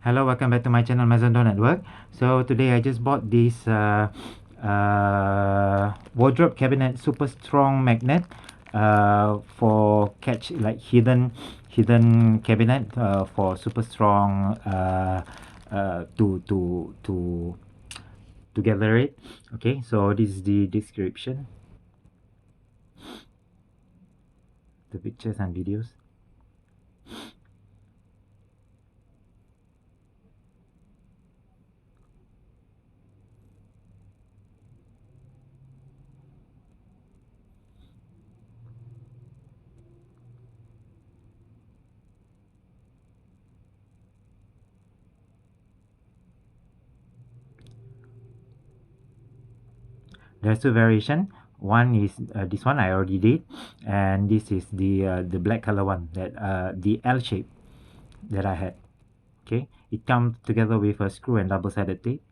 Hello, welcome back to my channel Maison Network. So today I just bought this wardrobe cabinet super strong magnet for catch like hidden cabinet for super strong to gather it. Okay, so this is the description, the pictures and videos. There's two variation. One is this one I already did, and this is the black color one, that the L shape that I had. Okay, it comes together with a screw and double-sided tape.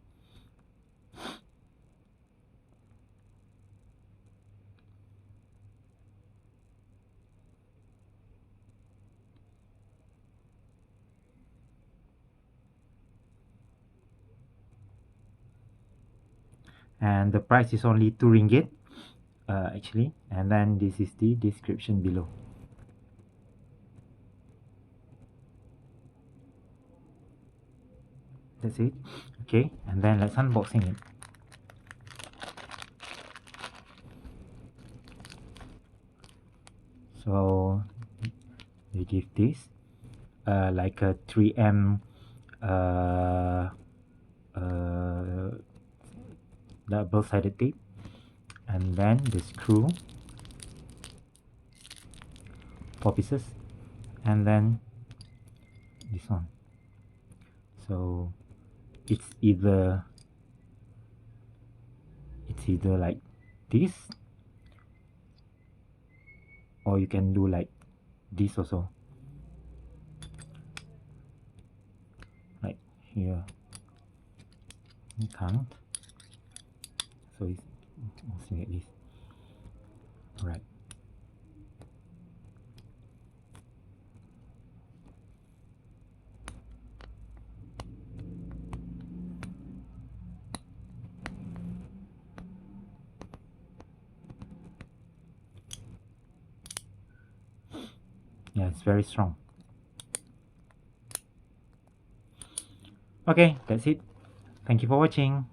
And the price is only 2 ringgit actually. And then this is the description below. That's it. Okay, and then let's unboxing it. So they give this like a 3M double-sided tape, and then the screw, 4 pieces, and then this one. So it's either like this, or you can do like this also, like here. You can't, so it's something like this. Right. Yeah, it's very strong. Okay, that's it. Thank you for watching.